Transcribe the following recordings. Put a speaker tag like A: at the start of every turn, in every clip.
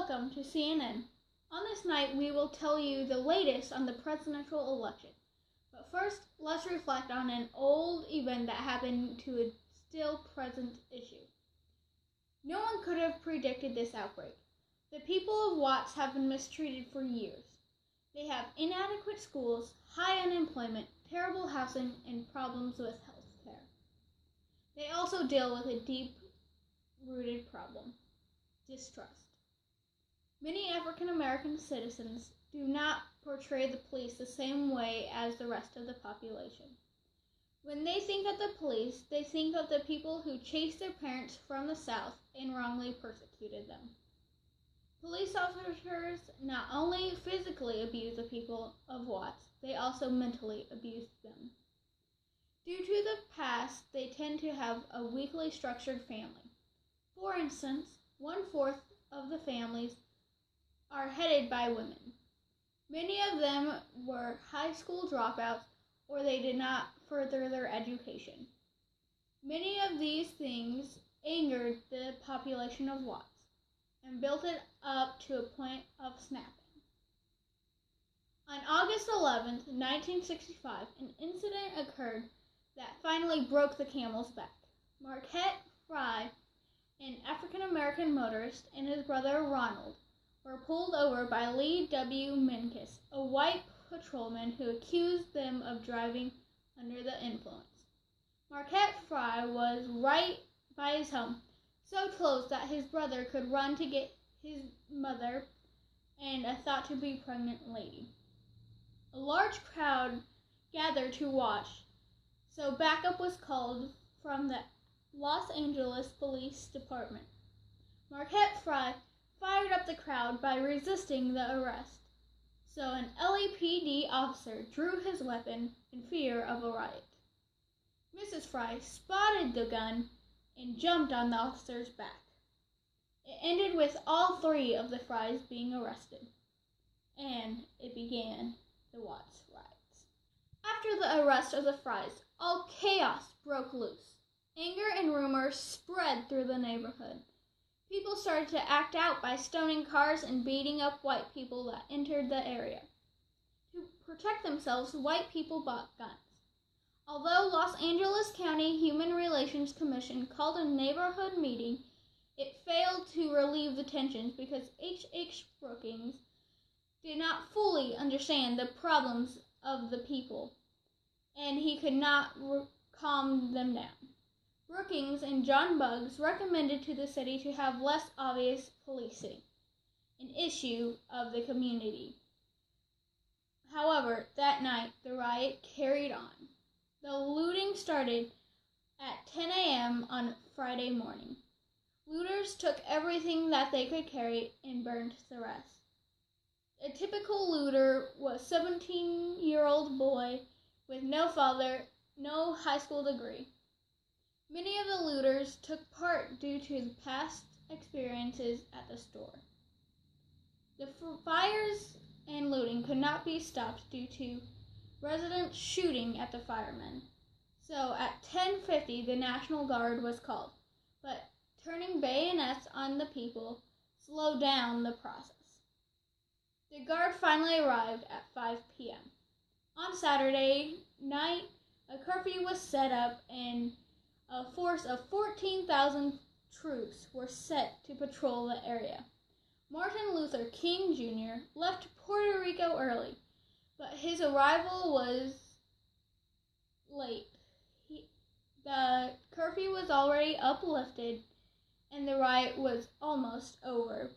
A: Welcome to CNN. On this night, we will tell you the latest on the presidential election. But first, let's reflect on an old event that happened to a still present issue. No one could have predicted this outbreak. The people of Watts have been mistreated for years. They have inadequate schools, high unemployment, terrible housing, and problems with health care. They also deal with a deep-rooted problem: distrust. Many African American citizens do not portray the police the same way as the rest of the population. When they think of the police, they think of the people who chased their parents from the South and wrongly persecuted them. Police officers not only physically abuse the people of Watts, they also mentally abuse them. Due to the past, they tend to have a weakly structured family. For instance, 1/4 of the families are headed by women. Many of them were high school dropouts or they did not further their education. Many of these things angered the population of Watts and built it up to a point of snapping. On August 11, 1965, an incident occurred that finally broke the camel's back. Marquette Fry, an African-American motorist, and his brother Ronald were pulled over by Lee W. Minkus, a white patrolman who accused them of driving under the influence. Marquette Fry was right by his home, so close that his brother could run to get his mother and a thought-to-be pregnant lady. A large crowd gathered to watch, so backup was called from the Los Angeles Police Department. Marquette Fry fired up the crowd by resisting the arrest, so an LAPD officer drew his weapon in fear of a riot. Mrs. Fry spotted the gun and jumped on the officer's back. It ended with all 3 of the Frys being arrested, and it began the Watts riots. After the arrest of the Frys, all chaos broke loose. Anger and rumors spread through the neighborhood. People started to act out by stoning cars and beating up white people that entered the area. To protect themselves, white people bought guns. Although Los Angeles County Human Relations Commission called a neighborhood meeting, it failed to relieve the tensions because H. Brookings did not fully understand the problems of the people, and he could not calm them down. Brookings and John Buggs recommended to the city to have less obvious policing, an issue of the community. However, that night, the riot carried on. The looting started at 10 a.m. on Friday morning. Looters took everything that they could carry and burned the rest. A typical looter was a 17-year-old boy with no father, no high school degree. Many of the looters took part due to past experiences at the store. The fires and looting could not be stopped due to residents shooting at the firemen. So at 10:50, the National Guard was called, but turning bayonets on the people slowed down the process. The Guard finally arrived at 5 p.m. On Saturday night, a curfew was set up and a force of 14,000 troops were set to patrol the area. Martin Luther King Jr. left Puerto Rico early, but his arrival was late. The curfew was already uplifted, and the riot was almost over.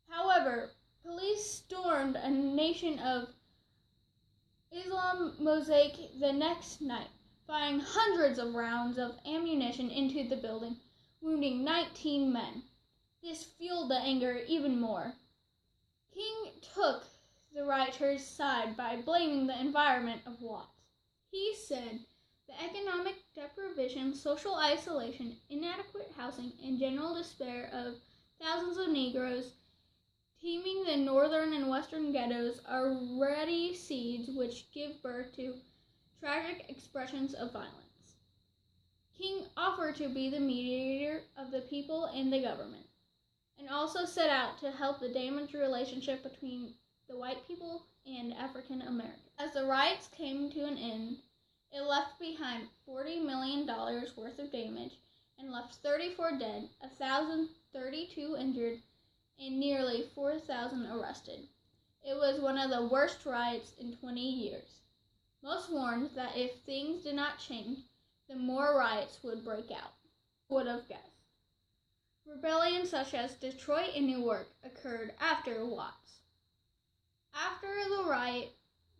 A: However, police stormed a Nation of Islam mosque the next night, firing hundreds of rounds of ammunition into the building, wounding 19 men. This fueled the anger even more. King took the rioters' side by blaming the environment of Watts. He said the economic deprivation, social isolation, inadequate housing, and general despair of thousands of Negroes teeming the northern and western ghettos are ready seeds which give birth to tragic expressions of violence. King offered to be the mediator of the people and the government. and also set out to help the damaged relationship between the white people and African Americans. As the riots came to an end, it left behind $40 million worth of damage and left 34 dead, 1,032 injured, and nearly 4,000 arrested. It was one of the worst riots in 20 years. Most warned that if things did not change, then more riots would break out. Who would have guessed? Rebellions such as Detroit and Newark occurred after Watts. After the riot,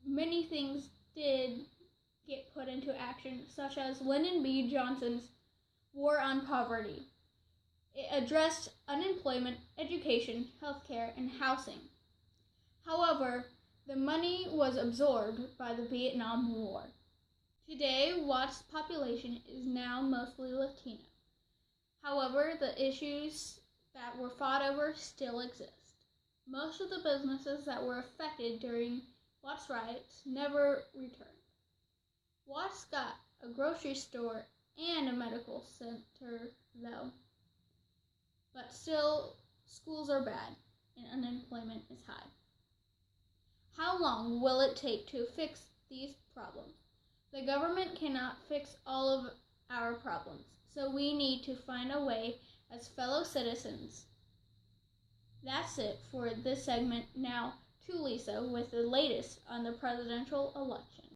A: many things did get put into action, such as Lyndon B. Johnson's War on Poverty. It addressed unemployment, education, healthcare, and housing. However, the money was absorbed by the Vietnam War. Today, Watts' population is now mostly Latino. However, the issues that were fought over still exist. Most of the businesses that were affected during Watts' riots never returned. Watts got a grocery store and a medical center, though. But still, schools are bad and unemployment is high. How long will it take to fix these problems? The government cannot fix all of our problems, so we need to find a way as fellow citizens. That's it for this segment. Now to Lisa with the latest on the presidential election.